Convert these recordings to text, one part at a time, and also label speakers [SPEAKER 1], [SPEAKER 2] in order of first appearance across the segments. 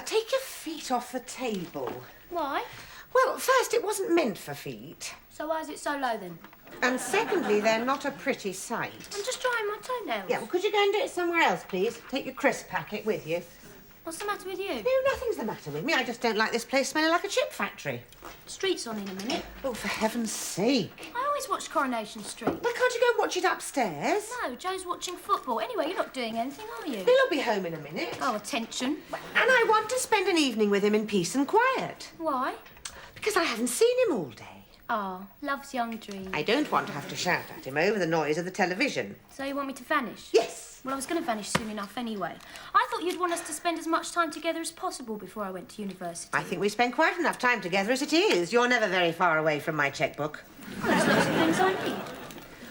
[SPEAKER 1] take your feet off the table.
[SPEAKER 2] Why?
[SPEAKER 1] Well, first, it wasn't meant for feet.
[SPEAKER 2] So why is it so low then?
[SPEAKER 1] And secondly, they're not a pretty sight.
[SPEAKER 2] I'm just drying my toenails.
[SPEAKER 1] Yeah, well, could you go and do it somewhere else, please? Take your crisp packet with you.
[SPEAKER 2] What's the matter with you?
[SPEAKER 1] No, nothing's the matter with me. I just don't like this place smelling like a chip factory.
[SPEAKER 2] Street's on in a minute.
[SPEAKER 1] Oh, for heaven's sake.
[SPEAKER 2] I always watch Coronation Street.
[SPEAKER 1] Well, can't you go and watch it upstairs?
[SPEAKER 2] No, Joe's watching football. Anyway, you're not doing anything, are you?
[SPEAKER 1] He'll be home in a minute.
[SPEAKER 2] Oh, attention.
[SPEAKER 1] And I want to spend an evening with him in peace and quiet.
[SPEAKER 2] Why?
[SPEAKER 1] Because I haven't seen him all day.
[SPEAKER 2] Oh, love's young dream.
[SPEAKER 1] I don't want to have to shout at him over the noise of the television.
[SPEAKER 2] So you want me to vanish?
[SPEAKER 1] Yes.
[SPEAKER 2] Well, I was going to vanish soon enough anyway. I thought you'd want us to spend as much time together as possible before I went to university.
[SPEAKER 1] I think we spend quite enough time together as it is. You're never very far away from my chequebook.
[SPEAKER 2] Well, there's lots of things I need.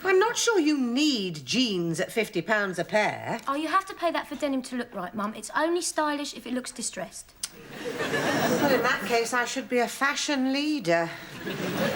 [SPEAKER 1] I'm not sure you need jeans at £50 a pair.
[SPEAKER 2] Oh, you have to pay that for denim to look right, Mum. It's only stylish if it looks distressed.
[SPEAKER 1] Well, in that case, I should be a fashion leader.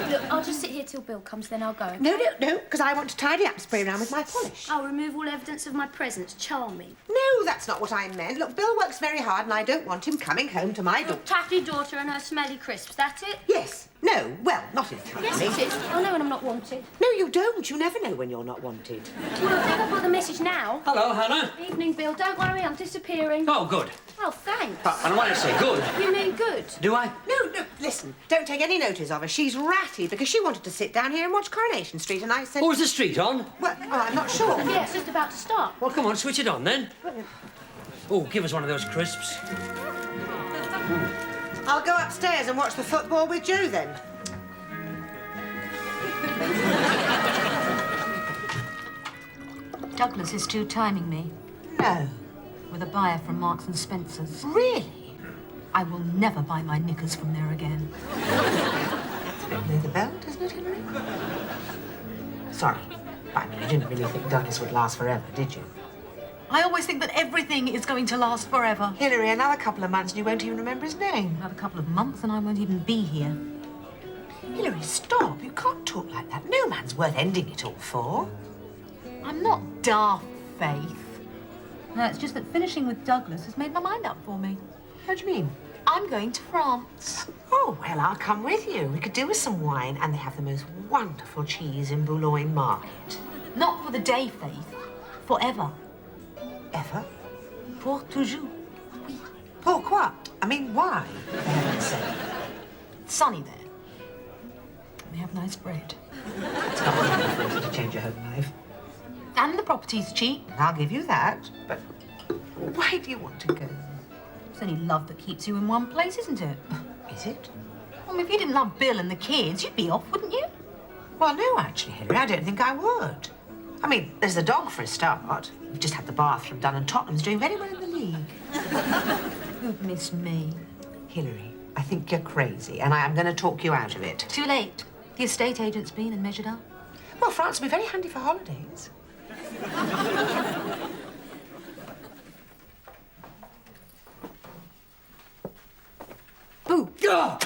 [SPEAKER 2] Look, I'll just sit here till Bill comes, then I'll go. Okay?
[SPEAKER 1] No, because I want to tidy up, spray around with my polish.
[SPEAKER 2] I'll remove all evidence of my presence. Charming.
[SPEAKER 1] No, that's not what I meant. Look, Bill works very hard and I don't want him coming home to my door.
[SPEAKER 2] Tatty daughter and her smelly crisps, that it?
[SPEAKER 1] Yes. No, well, not entirely.
[SPEAKER 2] Yes, it is. I know when I'm not wanted.
[SPEAKER 1] No, you don't. You never know when you're not wanted.
[SPEAKER 2] Well, I think I've got the message now.
[SPEAKER 3] Hello, Hannah.
[SPEAKER 2] Evening, Bill. Don't worry, I'm disappearing.
[SPEAKER 3] Oh, good.
[SPEAKER 2] Oh, thanks.
[SPEAKER 3] And when I say good,
[SPEAKER 2] You mean good?
[SPEAKER 3] do I?
[SPEAKER 1] No, listen, don't take any notice of her. She's ratty because she wanted to sit down here and watch Coronation Street and I said...
[SPEAKER 3] Oh, is the street on?
[SPEAKER 1] Well, I'm not sure.
[SPEAKER 2] Yeah, it's just about to start.
[SPEAKER 3] Well, come on, switch it on then. Oh, give us one of those crisps.
[SPEAKER 1] I'll go upstairs and watch the football with Joe then.
[SPEAKER 4] Douglas is two-timing me
[SPEAKER 1] No.
[SPEAKER 4] with a buyer from Marks and Spencer's.
[SPEAKER 1] Really?
[SPEAKER 4] I will never buy my knickers from there again.
[SPEAKER 1] Near the bell, doesn't it, Hilary? Sorry, but you didn't really think Douglas would last forever, did you?
[SPEAKER 4] I always think that everything is going to last forever.
[SPEAKER 1] Hilary, another couple of months and you won't even remember his name.
[SPEAKER 4] Another couple of months and I won't even be here.
[SPEAKER 1] Hilary, stop. You can't talk like that. No man's worth ending it all for.
[SPEAKER 4] I'm not daft, Faith. No, it's just that finishing with Douglas has made my mind up for me.
[SPEAKER 1] How do you mean?
[SPEAKER 4] I'm going to France.
[SPEAKER 1] Oh, well, I'll come with you. We could do with some wine, and they have the most wonderful cheese in Boulogne Market.
[SPEAKER 4] Not for the day, Faith. Forever.
[SPEAKER 1] Ever?
[SPEAKER 4] Pour toujours.
[SPEAKER 1] Pourquoi? I mean, why, for heaven's sake?
[SPEAKER 4] It's sunny there. They have nice bread.
[SPEAKER 1] It's not really easy to change your home life.
[SPEAKER 4] And the property's cheap.
[SPEAKER 1] I'll give you that, but why do you want to go?
[SPEAKER 4] It's only love that keeps you in one place, isn't it?
[SPEAKER 1] Is it?
[SPEAKER 4] Well, if you didn't love Bill and the kids, you'd be off, wouldn't you?
[SPEAKER 1] Well, no, actually, Hilary, I don't think I would. I mean, there's the dog for a start. We've just had the bathroom done and Tottenham's doing very well in the league.
[SPEAKER 4] You'd miss me.
[SPEAKER 1] Hilary, I think you're crazy and I am going to talk you out of it.
[SPEAKER 4] Too late. The estate agent's been and measured up.
[SPEAKER 1] Well, France will be very handy for holidays.
[SPEAKER 3] Oh, God!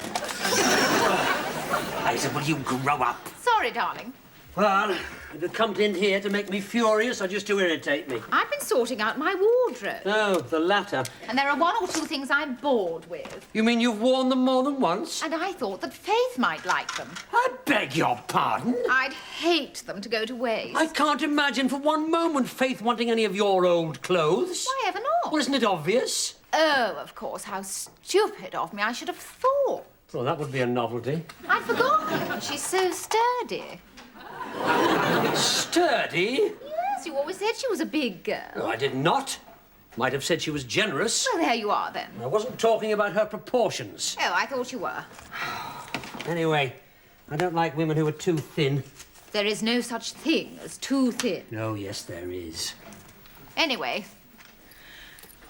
[SPEAKER 3] I said, will you grow up?
[SPEAKER 5] Sorry, darling.
[SPEAKER 3] Well, you come in here to make me furious or just to irritate me?
[SPEAKER 5] I've been sorting out my wardrobe.
[SPEAKER 3] Oh, the latter.
[SPEAKER 5] And there are one or two things I'm bored with.
[SPEAKER 3] You mean you've worn them more than once?
[SPEAKER 5] And I thought that Faith might like them.
[SPEAKER 3] I beg your pardon?
[SPEAKER 5] I'd hate them to go to waste.
[SPEAKER 3] I can't imagine for one moment Faith wanting any of your old clothes.
[SPEAKER 5] Why ever not?
[SPEAKER 3] Well, isn't it obvious?
[SPEAKER 5] Oh, of course. How stupid of me. I should have thought.
[SPEAKER 3] Well, that would be a novelty.
[SPEAKER 5] I'd forgotten. She's so sturdy.
[SPEAKER 3] Sturdy?
[SPEAKER 5] Yes, you always said she was a big girl.
[SPEAKER 3] No, I did not. Might have said she was generous.
[SPEAKER 5] Well, there you are, then.
[SPEAKER 3] I wasn't talking about her proportions.
[SPEAKER 5] Oh, I thought you were.
[SPEAKER 3] Anyway, I don't like women who are too thin.
[SPEAKER 5] There is no such thing as too thin.
[SPEAKER 3] Oh, yes, there is.
[SPEAKER 5] Anyway,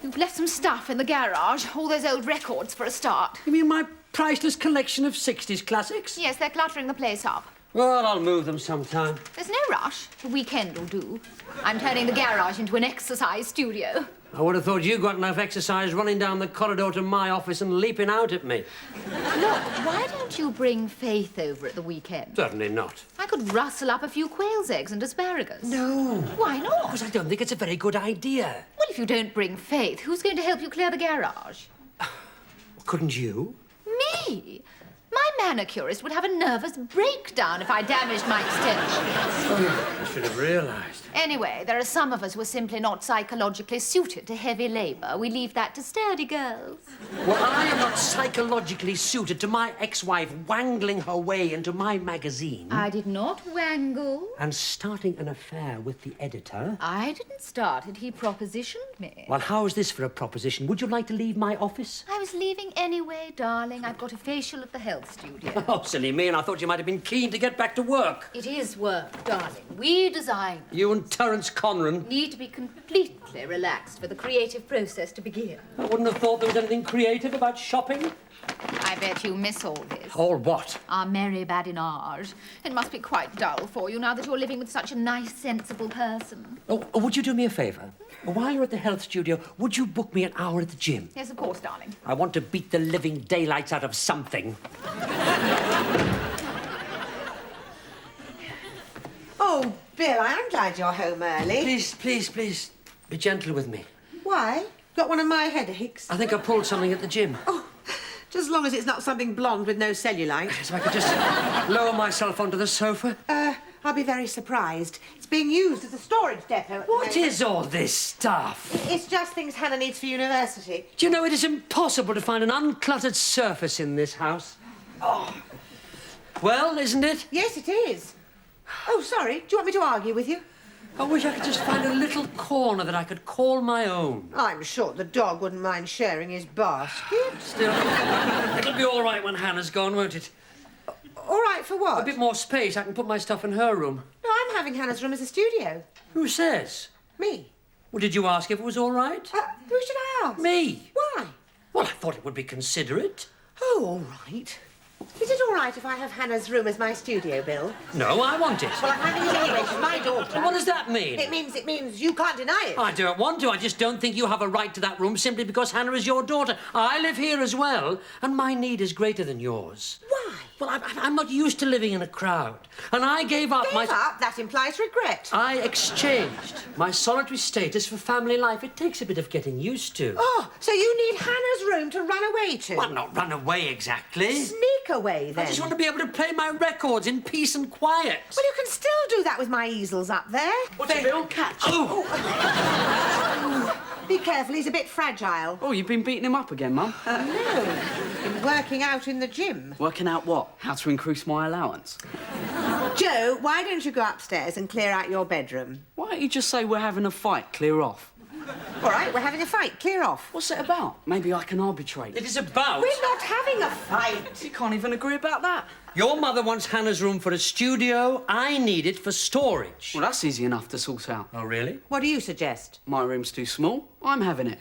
[SPEAKER 5] you've left some stuff in the garage. All those old records for a start.
[SPEAKER 3] You mean my priceless collection of 60s classics?
[SPEAKER 5] Yes, they're cluttering the place up.
[SPEAKER 3] Well, I'll move them sometime.
[SPEAKER 5] There's no rush. The weekend will do. I'm turning the garage into an exercise studio.
[SPEAKER 3] I would have thought you got enough exercise running down the corridor to my office and leaping out at me.
[SPEAKER 5] Look, why don't you bring Faith over at the weekend?
[SPEAKER 3] Certainly not.
[SPEAKER 5] I could rustle up a few quail's eggs and asparagus.
[SPEAKER 3] No.
[SPEAKER 5] Why not?
[SPEAKER 3] Because I don't think it's a very good idea.
[SPEAKER 5] Well, if you don't bring Faith, who's going to help you clear the garage?
[SPEAKER 3] couldn't you?
[SPEAKER 5] Me? My manicurist would have a nervous breakdown if I damaged my extensions.
[SPEAKER 3] I should have realised.
[SPEAKER 5] Anyway, there are some of us who are simply not psychologically suited to heavy labour. We leave that to sturdy girls.
[SPEAKER 3] Well, I am not psychologically suited to my ex-wife wangling her way into my magazine
[SPEAKER 5] I did not wangle.
[SPEAKER 3] and starting an affair with the editor.
[SPEAKER 5] I didn't start it. He propositioned me.
[SPEAKER 3] Well, how is this for a proposition? Would you like to leave my office?
[SPEAKER 5] I was leaving anyway, darling. I've got a facial at the health studio.
[SPEAKER 3] Oh, silly me, and I thought you might have been keen to get back to work.
[SPEAKER 5] It is work, darling. We designers
[SPEAKER 3] You and Terence Conran.
[SPEAKER 5] need to be completely relaxed for the creative process to begin.
[SPEAKER 3] I wouldn't have thought there was anything creative about shopping.
[SPEAKER 5] I bet you miss all this.
[SPEAKER 3] All what?
[SPEAKER 5] Our merry badinage. It must be quite dull for you now that you're living with such a nice, sensible person.
[SPEAKER 3] Oh, would you do me a favour? While you're at the health studio, would you book me an hour at the gym?
[SPEAKER 5] Yes, of course, darling.
[SPEAKER 3] I want to beat the living daylights out of something.
[SPEAKER 1] Oh, Bill, I am glad you're home early.
[SPEAKER 3] Please, be gentle with me.
[SPEAKER 1] Why? Got one of my headaches?
[SPEAKER 3] I think I pulled something at the gym.
[SPEAKER 1] Oh, just as long as it's not something blonde with no cellulite.
[SPEAKER 3] So I could just lower myself onto the sofa.
[SPEAKER 1] I'll be very surprised. It's being used as a storage depot at the
[SPEAKER 3] What
[SPEAKER 1] moment.
[SPEAKER 3] is all this stuff?
[SPEAKER 1] It's just things Hannah needs for university.
[SPEAKER 3] Do you know, it is impossible to find an uncluttered surface in this house. Oh. Well, isn't it?
[SPEAKER 1] Yes, it is. Oh, sorry. Do you want me to argue with you?
[SPEAKER 3] I wish I could just find a little corner that I could call my own.
[SPEAKER 1] I'm sure the dog wouldn't mind sharing his basket.
[SPEAKER 3] Still, it'll be all right when Hannah's gone, won't it?
[SPEAKER 1] All right, for what?
[SPEAKER 3] A bit more space. I can put my stuff in her room.
[SPEAKER 1] No, I'm having Hannah's room as a studio.
[SPEAKER 3] Who says?
[SPEAKER 1] Me.
[SPEAKER 3] Well, did you ask if it was all right?
[SPEAKER 1] Who should I ask?
[SPEAKER 3] Me.
[SPEAKER 1] Why?
[SPEAKER 3] Well, I thought it would be considerate.
[SPEAKER 1] Oh, all right. Is it all right if I have Hannah's room as my studio, Bill?
[SPEAKER 3] No, I want it.
[SPEAKER 1] Well, I'm having it anyway. She's my daughter.
[SPEAKER 3] What does that mean?
[SPEAKER 1] It means you can't deny it.
[SPEAKER 3] I don't want to. I just don't think you have a right to that room simply because Hannah is your daughter. I live here as well, and my need is greater than yours.
[SPEAKER 1] Why?
[SPEAKER 3] Well, I'm not used to living in a crowd, and I gave up
[SPEAKER 1] Gave up? That implies regret.
[SPEAKER 3] I exchanged my solitary status for family life. It takes a bit of getting used to.
[SPEAKER 1] Oh, so you need Hannah's room to run away to?
[SPEAKER 3] Well, not run away exactly.
[SPEAKER 1] Sneak away, then.
[SPEAKER 3] I just want to be able to play my records in peace and quiet.
[SPEAKER 1] Well, you can still do that with my easels up there.
[SPEAKER 6] What's it, Bill? Catch.
[SPEAKER 3] Oh!
[SPEAKER 1] Be careful, he's a bit fragile.
[SPEAKER 6] Oh, you've been beating him up again, Mum?
[SPEAKER 1] No, been working out in the gym.
[SPEAKER 6] Working out what? How to increase my allowance?
[SPEAKER 1] Joe, why don't you go upstairs and clear out your bedroom?
[SPEAKER 6] Why don't you just say we're having a fight, clear off?
[SPEAKER 1] All right, we're having a fight. Clear off.
[SPEAKER 6] What's it about? Maybe I can arbitrate.
[SPEAKER 3] It is about...
[SPEAKER 1] We're not having a fight.
[SPEAKER 6] You can't even agree about that.
[SPEAKER 3] Your mother wants Hannah's room for a studio. I need it for storage.
[SPEAKER 6] Well, that's easy enough to sort out.
[SPEAKER 3] Oh, really?
[SPEAKER 1] What do you suggest?
[SPEAKER 6] My room's too small. I'm having it.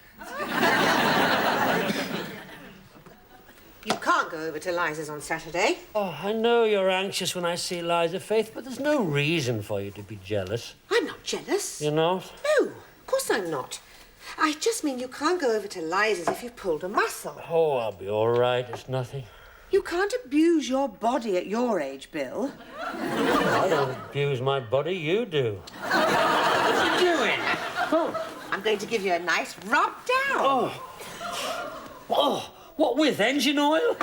[SPEAKER 1] You can't go over to Liza's on Saturday.
[SPEAKER 3] Oh, I know you're anxious when I see Liza, Faith, but there's no reason for you to be jealous.
[SPEAKER 1] I'm not jealous.
[SPEAKER 3] You're not?
[SPEAKER 1] No, of course I'm not. I just mean you can't go over to Liza's if you've pulled a muscle.
[SPEAKER 3] Oh, I'll be all right. It's nothing.
[SPEAKER 1] You can't abuse your body at your age, Bill.
[SPEAKER 3] I don't abuse my body. You do. What are you doing?
[SPEAKER 1] Oh, I'm going to give you a nice rub down.
[SPEAKER 3] Oh, what with? Engine oil?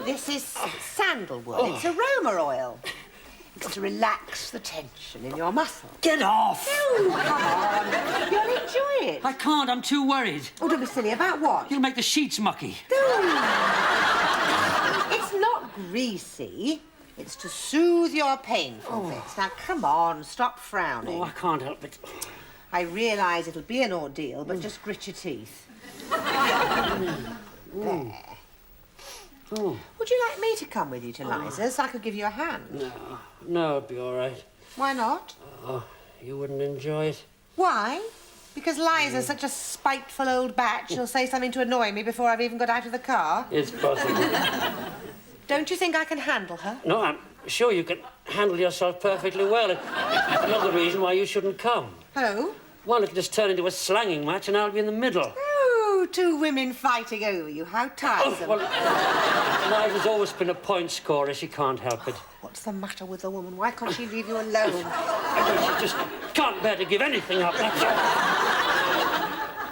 [SPEAKER 1] This is sandalwood. It's aroma oil. It's to relax the tension in your muscle.
[SPEAKER 3] Get off!
[SPEAKER 1] Oh, come on. You'll enjoy it.
[SPEAKER 3] I can't. I'm too worried.
[SPEAKER 1] Oh, don't be silly. About what?
[SPEAKER 3] You'll make the sheets mucky.
[SPEAKER 1] It's not greasy. It's to soothe your painful bits. Now, come on. Stop frowning.
[SPEAKER 3] Oh, I can't help it.
[SPEAKER 1] I realise it'll be an ordeal, but just grit your teeth. There.
[SPEAKER 3] Oh.
[SPEAKER 1] Would you like me to come with you to Liza's so I could give you a hand?
[SPEAKER 3] No, it'd be all right.
[SPEAKER 1] Why not?
[SPEAKER 3] Oh, you wouldn't enjoy it.
[SPEAKER 1] Why? Because Liza's such a spiteful old bat, she'll say something to annoy me before I've even got out of the car.
[SPEAKER 3] It's possible.
[SPEAKER 1] Don't you think I can handle her?
[SPEAKER 3] No, I'm sure you can handle yourself perfectly well. It's another reason why you shouldn't come.
[SPEAKER 1] Oh?
[SPEAKER 3] Well, it could just turn into a slanging match and I'll be in the middle.
[SPEAKER 1] Oh, two women fighting over you. How tiresome.
[SPEAKER 3] Well, Liza's always been a point scorer. She can't help it.
[SPEAKER 1] What's the matter with the woman? Why can't she leave you alone?
[SPEAKER 3] She just can't bear to give anything up, that's all.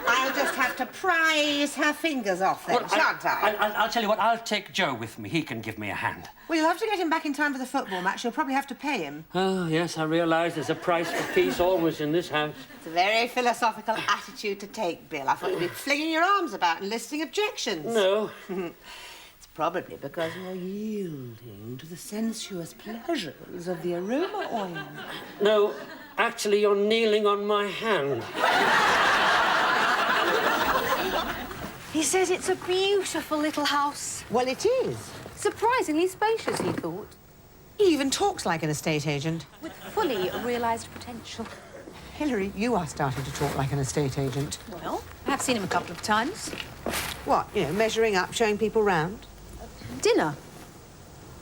[SPEAKER 1] I'll just have to prise her fingers off then, shan't I?
[SPEAKER 3] I'll tell you what, I'll take Joe with me. He can give me a hand.
[SPEAKER 1] Well, you'll have to get him back in time for the football match. You'll probably have to pay him.
[SPEAKER 3] Oh, yes, I realise there's a price for peace always in this house.
[SPEAKER 1] It's a very philosophical attitude to take, Bill. I thought you'd be flinging your arms about and listing objections.
[SPEAKER 3] No.
[SPEAKER 1] It's probably because you're yielding to the sensuous pleasures of the aroma oil.
[SPEAKER 3] No, actually, you're kneeling on my hand.
[SPEAKER 4] He says it's a beautiful little house.
[SPEAKER 1] Well, it is.
[SPEAKER 4] Surprisingly spacious, he thought.
[SPEAKER 1] He even talks like an estate agent.
[SPEAKER 4] With fully realised potential.
[SPEAKER 1] Hilary, you are starting to talk like an estate agent.
[SPEAKER 4] Well, I've seen him a couple of times.
[SPEAKER 1] What, you know, measuring up, showing people round?
[SPEAKER 4] Dinner.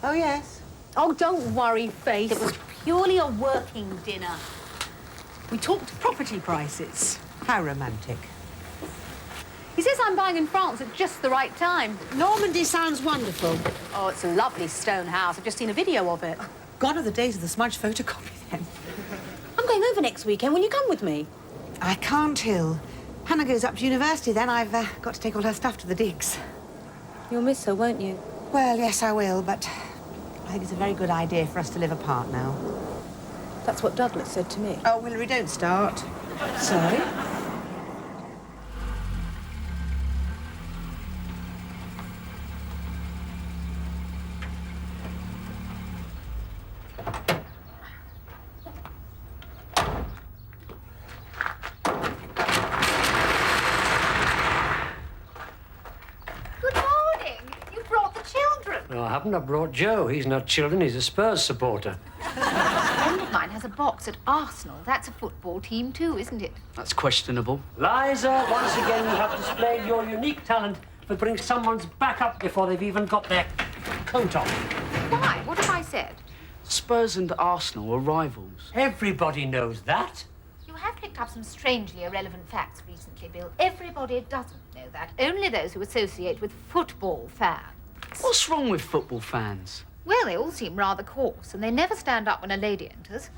[SPEAKER 1] Oh, yes.
[SPEAKER 4] Oh, don't worry, Faith. It was purely a working dinner. We talked property prices.
[SPEAKER 1] How romantic.
[SPEAKER 4] He says I'm buying in France at just the right time.
[SPEAKER 1] Normandy sounds wonderful.
[SPEAKER 4] Oh, it's a lovely stone house. I've just seen a video of it.
[SPEAKER 1] Gone are the days of the smudge photocopy, then.
[SPEAKER 4] I'm going over next weekend. Will you come with me?
[SPEAKER 1] I can't, Hill. Hannah goes up to university, then I've got to take all her stuff to the digs.
[SPEAKER 4] You'll miss her, won't you?
[SPEAKER 1] Well, yes, I will, but I think it's a very good idea for us to live apart now.
[SPEAKER 4] That's what Douglas said to me.
[SPEAKER 1] Oh, Hilary, don't start.
[SPEAKER 4] Sorry?
[SPEAKER 5] Good morning. You brought the children.
[SPEAKER 3] No, I haven't. I brought Joe. He's not children. He's a Spurs supporter.
[SPEAKER 5] A friend of mine has a box at Arsenal. That's a football team too, isn't it?
[SPEAKER 6] That's questionable.
[SPEAKER 3] Liza, once again, you have displayed your unique talent for putting someone's back up before they've even got their coat on.
[SPEAKER 5] Why? What have I said?
[SPEAKER 6] Spurs and Arsenal are rivals.
[SPEAKER 3] Everybody knows that.
[SPEAKER 5] You have picked up some strangely irrelevant facts recently, Bill. Everybody doesn't know that. Only those who associate with football fans.
[SPEAKER 6] What's wrong with football fans?
[SPEAKER 5] Well, they all seem rather coarse, and they never stand up when a lady enters.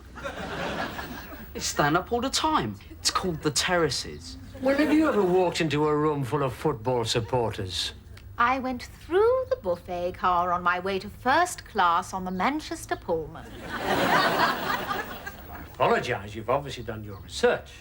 [SPEAKER 6] They stand up all the time. It's called the terraces.
[SPEAKER 3] Well, have you ever walked into a room full of football supporters?
[SPEAKER 5] I went through the buffet car on my way to first class on the Manchester Pullman.
[SPEAKER 3] I apologise. You've obviously done your research.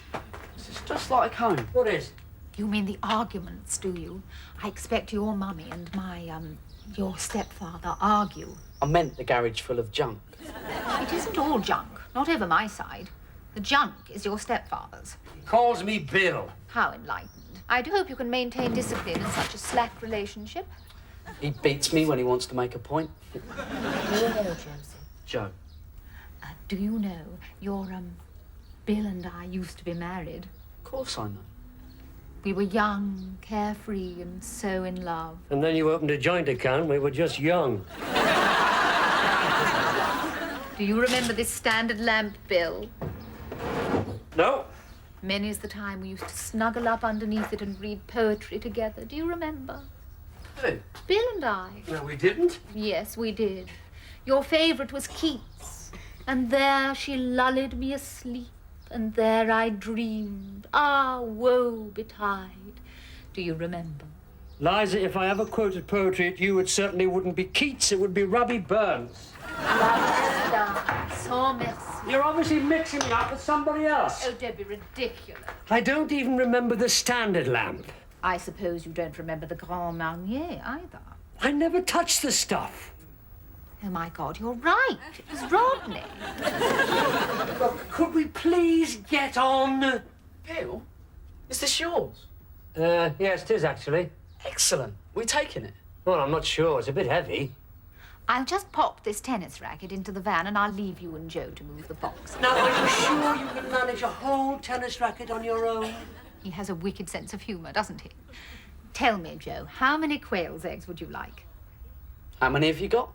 [SPEAKER 6] This is just like home.
[SPEAKER 3] What is?
[SPEAKER 5] You mean the arguments, do you? I expect your mummy and your stepfather argue.
[SPEAKER 6] I meant the garage full of junk.
[SPEAKER 5] It isn't all junk, not over my side. The junk is your stepfather's.
[SPEAKER 3] He calls me Bill.
[SPEAKER 5] How enlightened. I do hope you can maintain discipline in such a slack relationship.
[SPEAKER 6] He beats me when he wants to make a point.
[SPEAKER 5] You know, Josie.
[SPEAKER 6] Joe.
[SPEAKER 5] Do you know your, Bill and I used to be married?
[SPEAKER 6] Of course I know.
[SPEAKER 5] We were young, carefree, and so in love.
[SPEAKER 3] And then you opened a joint account. We were just young.
[SPEAKER 5] Do you remember this standard lamp, Bill?
[SPEAKER 3] No.
[SPEAKER 5] Many's the time we used to snuggle up underneath it and read poetry together. Do you remember?
[SPEAKER 6] Who?
[SPEAKER 5] Bill and I.
[SPEAKER 3] No, we didn't.
[SPEAKER 5] Yes, we did. Your favourite was Keats. And there she lulled me asleep, and there I dreamed. Ah, woe betide. Do you remember?
[SPEAKER 3] Liza, if I ever quoted poetry at you, it certainly wouldn't be Keats. It would be Robbie Burns.
[SPEAKER 5] Sans merci.
[SPEAKER 3] You're obviously mixing me up with somebody else.
[SPEAKER 5] Oh, don't be ridiculous.
[SPEAKER 3] I don't even remember the standard lamp.
[SPEAKER 5] I suppose you don't remember the Grand Marnier either.
[SPEAKER 3] I never touched the stuff.
[SPEAKER 5] Oh, my God, you're right. It was Rodney.
[SPEAKER 3] Look, could we please get on?
[SPEAKER 6] Bill? Is this yours?
[SPEAKER 3] Yes, it is, actually.
[SPEAKER 6] Excellent. We taking it?
[SPEAKER 3] Well, I'm not sure. It's a bit heavy.
[SPEAKER 5] I'll just pop this tennis racket into the van and I'll leave you and Joe to move the box.
[SPEAKER 3] Now, are you sure you can manage a whole tennis racket on your own?
[SPEAKER 5] He has a wicked sense of humour, doesn't he? Tell me, Joe, how many quail's eggs would you like?
[SPEAKER 6] How many have you got?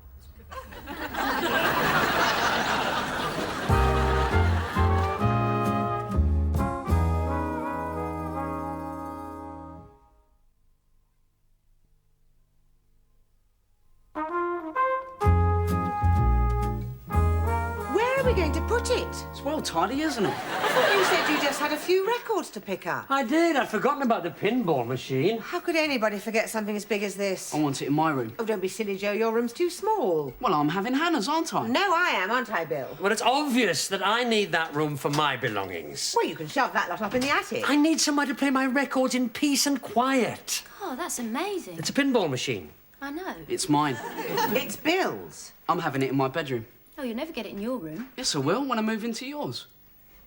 [SPEAKER 1] Where are we we going to put it?
[SPEAKER 6] It's well tidy, isn't it?
[SPEAKER 1] I thought you said you just had a few records to pick up.
[SPEAKER 3] I did. I'd forgotten about the pinball machine.
[SPEAKER 1] How could anybody forget something as big as this?
[SPEAKER 6] I want it in my room.
[SPEAKER 1] Oh, don't be silly, Joe. Your room's too small.
[SPEAKER 6] Well, I'm having Hannah's, aren't I?
[SPEAKER 1] No, I am, aren't I, Bill?
[SPEAKER 3] Well, it's obvious that I need that room for my belongings.
[SPEAKER 1] Well, you can shove that lot up in the attic.
[SPEAKER 3] I need somewhere to play my records in peace and quiet.
[SPEAKER 2] Oh, that's amazing.
[SPEAKER 3] It's a pinball machine.
[SPEAKER 2] I know.
[SPEAKER 6] It's mine.
[SPEAKER 1] It's Bill's.
[SPEAKER 6] I'm having it in my bedroom.
[SPEAKER 2] Oh, you'll never get it in your room.
[SPEAKER 6] Yes, I will when I move into yours.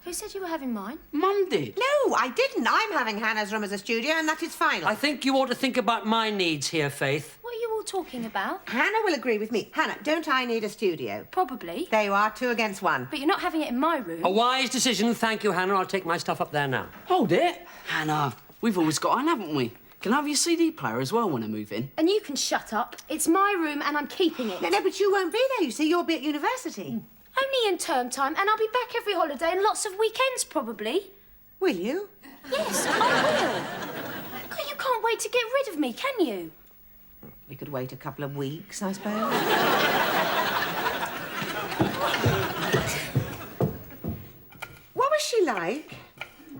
[SPEAKER 2] Who said you were having mine?
[SPEAKER 6] Mum did.
[SPEAKER 1] No, I didn't. I'm having Hannah's room as a studio, and that is final.
[SPEAKER 3] I think you ought to think about my needs here, Faith.
[SPEAKER 2] What are you all talking about?
[SPEAKER 1] Hannah will agree with me. Hannah, don't I need a studio?
[SPEAKER 2] Probably.
[SPEAKER 1] There you are, 2 against 1.
[SPEAKER 2] But you're not having it in my room.
[SPEAKER 3] A wise decision. Thank you, Hannah. I'll take my stuff up there now.
[SPEAKER 6] Hold it. Hannah, we've always got one, haven't we? Can I have your CD player as well when I move in?
[SPEAKER 2] And you can shut up. It's my room and I'm keeping it.
[SPEAKER 1] No, but you won't be there, you see. You'll be at university.
[SPEAKER 2] Only in term time, and I'll be back every holiday and lots of weekends, probably.
[SPEAKER 1] Will you?
[SPEAKER 2] Yes, I will. God, you can't wait to get rid of me, can you?
[SPEAKER 1] We could wait a couple of weeks, I suppose. What was she like?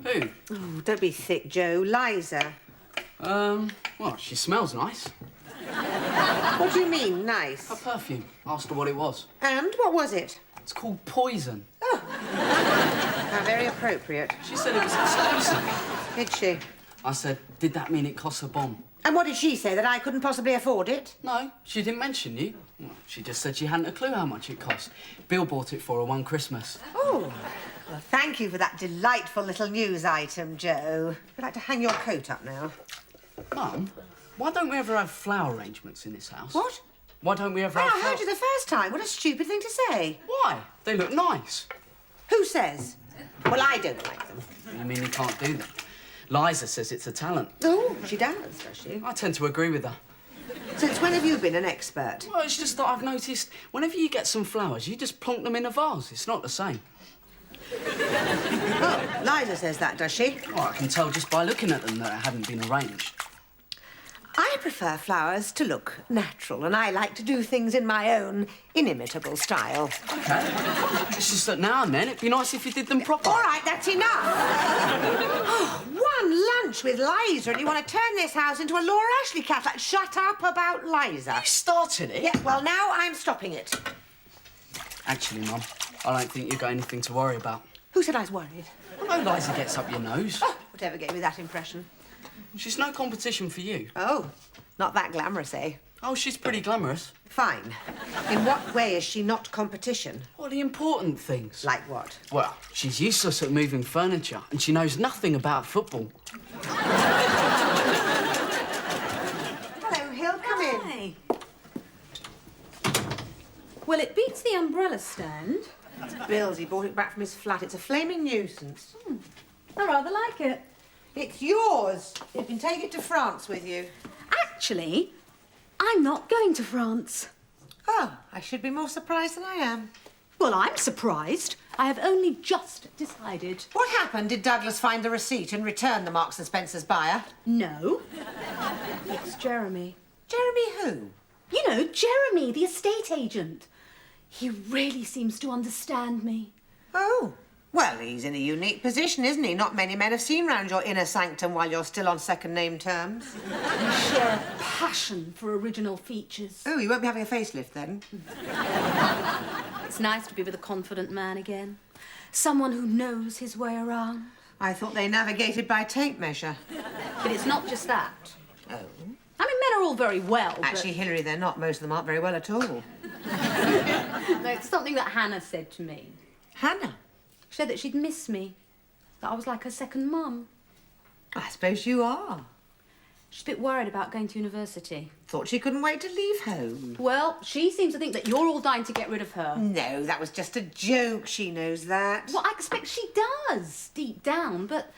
[SPEAKER 6] Who?
[SPEAKER 1] Oh, don't be thick, Joe. Liza.
[SPEAKER 6] Well, she smells nice.
[SPEAKER 1] What do you mean, nice?
[SPEAKER 6] Her perfume. Asked her what it was.
[SPEAKER 1] And what was it?
[SPEAKER 6] It's called Poison.
[SPEAKER 1] How very appropriate.
[SPEAKER 6] She said it was exclusive.
[SPEAKER 1] Did she?
[SPEAKER 6] I said, did that mean it costs a bomb?
[SPEAKER 1] And what did she say, that I couldn't possibly afford it?
[SPEAKER 6] No, she didn't mention you. Well, she just said she hadn't a clue how much it cost. Bill bought it for her one Christmas.
[SPEAKER 1] Oh, well, thank you for that delightful little news item, Joe. I'd like to hang your coat up now.
[SPEAKER 6] Mum, why don't we ever have flower arrangements in this house?
[SPEAKER 1] What?
[SPEAKER 6] Why don't we ever
[SPEAKER 1] Oh,
[SPEAKER 6] have
[SPEAKER 1] I heard you the first time. What a stupid thing to say.
[SPEAKER 6] Why? They look nice.
[SPEAKER 1] Who says? Well, I don't like them.
[SPEAKER 6] You mean you can't do them? Liza says it's a talent.
[SPEAKER 1] Oh, she does she?
[SPEAKER 6] I tend to agree with her.
[SPEAKER 1] Since when have you been an expert?
[SPEAKER 6] Well, it's just that I've noticed whenever you get some flowers, you just plonk them in a vase. It's not the same.
[SPEAKER 1] Oh, Liza says that, does she?
[SPEAKER 6] Well, I can tell just by looking at them that it hadn't been arranged.
[SPEAKER 1] I prefer flowers to look natural, and I like to do things in my own inimitable style.
[SPEAKER 6] Okay. It's just that now and then it'd be nice if you did them proper.
[SPEAKER 1] All right, that's enough. Oh, one lunch with Liza, and you want to turn this house into a Laura Ashley cafe. Shut up about Liza.
[SPEAKER 6] You started it.
[SPEAKER 1] Yeah, well, now I'm stopping it.
[SPEAKER 6] Actually, Mum, I don't think you've got anything to worry about.
[SPEAKER 1] Who said I was worried?
[SPEAKER 6] I know Liza gets up your nose.
[SPEAKER 1] Oh, whatever gave me that impression.
[SPEAKER 6] She's no competition for you.
[SPEAKER 1] Oh, not that glamorous, eh?
[SPEAKER 6] Oh, she's pretty glamorous.
[SPEAKER 1] Fine. In what way is she not competition?
[SPEAKER 6] What are the important things?
[SPEAKER 1] Like what?
[SPEAKER 6] Well, she's useless at moving furniture, and she knows nothing about football.
[SPEAKER 1] Hello, Hill, come in.
[SPEAKER 4] Hi. Well, it beats the umbrella stand.
[SPEAKER 1] It's Bill's. He brought it back from his flat. It's a flaming nuisance.
[SPEAKER 4] I rather like it.
[SPEAKER 1] It's yours. You can take it to France with you.
[SPEAKER 4] Actually, I'm not going to France.
[SPEAKER 1] Oh, I should be more surprised than I am.
[SPEAKER 4] Well, I'm surprised. I have only just decided.
[SPEAKER 1] What happened? Did Douglas find the receipt and return the Marks and Spencer's buyer?
[SPEAKER 4] No. It's Jeremy.
[SPEAKER 1] Jeremy who?
[SPEAKER 4] You know, Jeremy, the estate agent. He really seems to understand me.
[SPEAKER 1] Oh. Well, he's in a unique position, isn't he? Not many men have seen round your inner sanctum while you're still on second-name terms.
[SPEAKER 4] We share a passion for original features.
[SPEAKER 1] Oh, you won't be having a facelift then?
[SPEAKER 4] It's nice to be with a confident man again. Someone who knows his way around.
[SPEAKER 1] I thought they navigated by tape measure.
[SPEAKER 4] But it's not just that.
[SPEAKER 1] Oh.
[SPEAKER 4] I mean, men are all very well, but...
[SPEAKER 1] Actually, Hilary, they're not. Most of them aren't very well at all.
[SPEAKER 4] No, it's something that Hannah said to me.
[SPEAKER 1] Hannah?
[SPEAKER 4] She said that she'd miss me, that I was like her second mum.
[SPEAKER 1] I suppose you are.
[SPEAKER 4] She's a bit worried about going to university.
[SPEAKER 1] Thought she couldn't wait to leave home.
[SPEAKER 4] Well, she seems to think that you're all dying to get rid of her.
[SPEAKER 1] No, that was just a joke. She knows that.
[SPEAKER 4] Well, I expect she does, deep down, but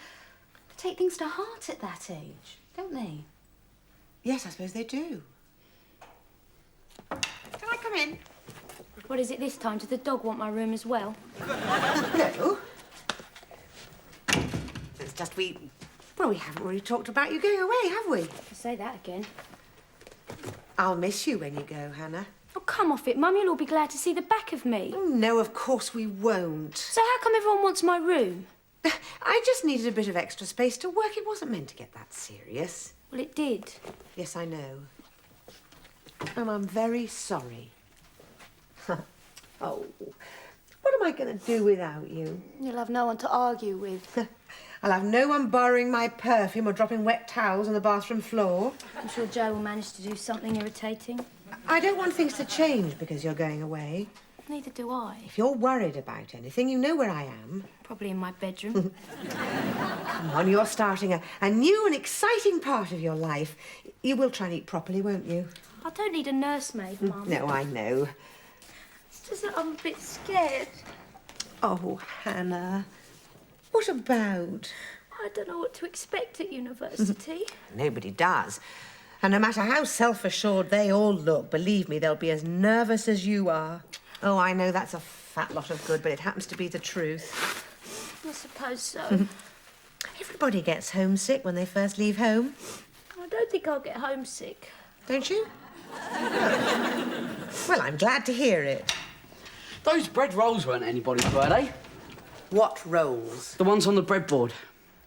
[SPEAKER 4] they take things to heart at that age, don't they?
[SPEAKER 1] Yes, I suppose they do. Can I come in?
[SPEAKER 2] What is it this time? Does the dog want my room as well?
[SPEAKER 1] No. It's just we haven't really talked about you going away, have we?
[SPEAKER 2] You say that again.
[SPEAKER 1] I'll miss you when you go, Hannah.
[SPEAKER 2] Oh, come off it, Mum. You'll all be glad to see the back of me.
[SPEAKER 1] Oh, no, of course we won't.
[SPEAKER 2] So how come everyone wants my room?
[SPEAKER 1] I just needed a bit of extra space to work. It wasn't meant to get that serious.
[SPEAKER 2] Well, it did.
[SPEAKER 1] Yes, I know. And I'm very sorry. Oh, what am I going to do without you?
[SPEAKER 2] You'll have no one to argue with.
[SPEAKER 1] I'll have no one borrowing my perfume or dropping wet towels on the bathroom floor.
[SPEAKER 2] I'm sure Joe will manage to do something irritating.
[SPEAKER 1] I don't want things to change because you're going away.
[SPEAKER 2] Neither do I.
[SPEAKER 1] If you're worried about anything, you know where I am.
[SPEAKER 2] Probably in my bedroom.
[SPEAKER 1] Come on, you're starting a new and exciting part of your life. You will try and eat properly, won't you?
[SPEAKER 2] I don't need a nursemaid, Mum.
[SPEAKER 1] No, I know.
[SPEAKER 2] It's just that I'm a bit scared.
[SPEAKER 1] Oh, Hannah. What about?
[SPEAKER 2] I don't know what to expect at university.
[SPEAKER 1] Nobody does. And no matter how self-assured they all look, believe me, they'll be as nervous as you are. Oh, I know that's a fat lot of good, but it happens to be the truth.
[SPEAKER 2] I suppose so.
[SPEAKER 1] Everybody gets homesick when they first leave home,
[SPEAKER 2] I don't think I'll get homesick.
[SPEAKER 1] don't you? Well, I'm glad to hear it.
[SPEAKER 6] Those bread rolls weren't anybody's birthday.
[SPEAKER 1] What rolls?
[SPEAKER 6] The ones on the breadboard.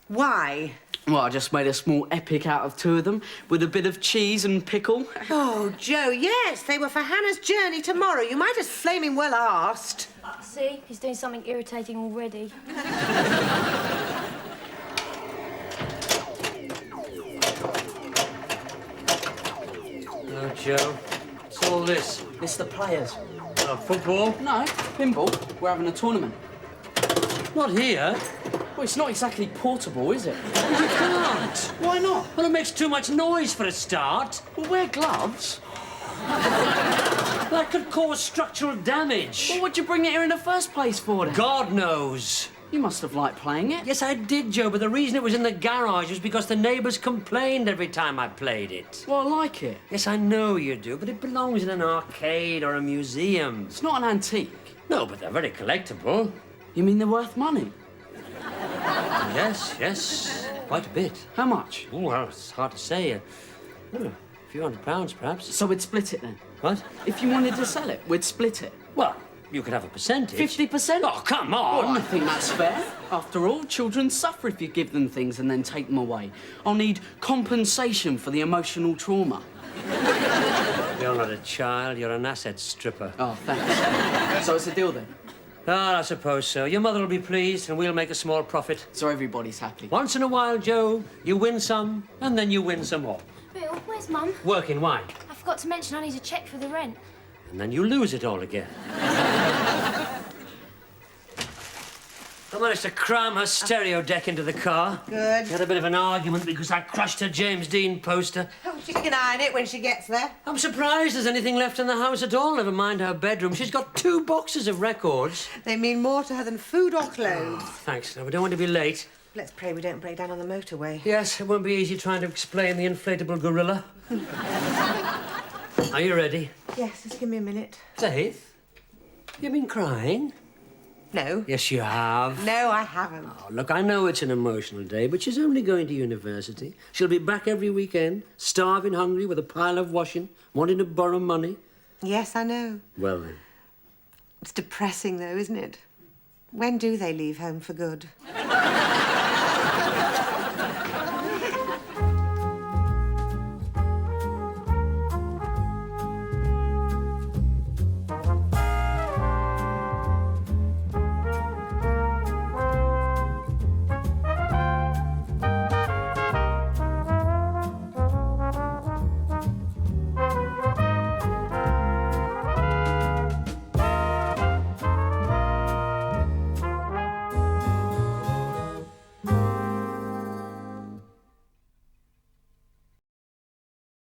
[SPEAKER 1] Why?
[SPEAKER 6] Well, I just made a small epic out of 2 of them with a bit of cheese and pickle.
[SPEAKER 1] Oh, Joe, yes, they were for Hannah's journey tomorrow. You might as flaming well asked.
[SPEAKER 2] See, he's doing something irritating already.
[SPEAKER 3] Oh, Joe. What's all this?
[SPEAKER 6] It's the players.
[SPEAKER 3] Football?
[SPEAKER 6] No, pinball. We're having a tournament.
[SPEAKER 3] Not here.
[SPEAKER 6] Well, it's not exactly portable, is it?
[SPEAKER 3] You can't.
[SPEAKER 6] Why not?
[SPEAKER 3] Well, it makes too much noise for a start.
[SPEAKER 6] Well, wear gloves.
[SPEAKER 3] That could cause structural damage.
[SPEAKER 6] Well, what'd you bring it here in the first place for, then?
[SPEAKER 3] God knows.
[SPEAKER 6] You must have liked playing it.
[SPEAKER 3] Yes, I did, Joe, but the reason it was in the garage was because the neighbours complained every time I played it.
[SPEAKER 6] Well, I like it.
[SPEAKER 3] Yes, I know you do, but it belongs in an arcade or a museum.
[SPEAKER 6] It's not an antique.
[SPEAKER 3] No, but they're very collectible.
[SPEAKER 6] You mean they're worth money?
[SPEAKER 3] Yes, quite a bit.
[SPEAKER 6] How much?
[SPEAKER 3] Oh, well, it's hard to say. A few £100, perhaps.
[SPEAKER 6] So we'd split it then.
[SPEAKER 3] What?
[SPEAKER 6] If you wanted to sell it, we'd split it.
[SPEAKER 3] Well, you could have a percentage.
[SPEAKER 6] 50%?
[SPEAKER 3] Oh, come
[SPEAKER 6] Well,
[SPEAKER 3] on!
[SPEAKER 6] I think that's fair. After all, children suffer if you give them things and then take them away. I'll need compensation for the emotional trauma.
[SPEAKER 3] You're not a child, you're an asset stripper.
[SPEAKER 6] Oh, thanks. So it's a deal then?
[SPEAKER 3] Ah, I suppose so. Your mother will be pleased and we'll make a small profit.
[SPEAKER 6] So everybody's happy?
[SPEAKER 3] Once in a while, Joe, you win some and then you win some more.
[SPEAKER 2] Bill, where's Mum?
[SPEAKER 3] Working why?
[SPEAKER 2] I forgot to mention I need a cheque for the rent.
[SPEAKER 3] And then you lose it all again. I managed to cram her stereo deck into the car.
[SPEAKER 1] Good.
[SPEAKER 3] We had a bit of an argument because I crushed her James Dean poster.
[SPEAKER 1] Oh, she can iron it when she gets there.
[SPEAKER 3] I'm surprised there's anything left in the house at all, never mind her bedroom. She's got 2 boxes of records.
[SPEAKER 1] They mean more to her than food or clothes.
[SPEAKER 3] Thanks, now we don't want to be late.
[SPEAKER 1] Let's pray we don't break down on the motorway.
[SPEAKER 3] Yes, it won't be easy trying to explain the inflatable gorilla. Are you ready?
[SPEAKER 1] Yes, just give me a minute.
[SPEAKER 3] Faith, you've been crying?
[SPEAKER 1] No.
[SPEAKER 3] Yes, you have.
[SPEAKER 1] No, I haven't.
[SPEAKER 3] Oh, look, I know it's an emotional day, but she's only going to university. She'll be back every weekend, starving hungry with a pile of washing, wanting to borrow money.
[SPEAKER 1] Yes, I know.
[SPEAKER 3] Well, then.
[SPEAKER 1] It's depressing, though, isn't it? When do they leave home for good?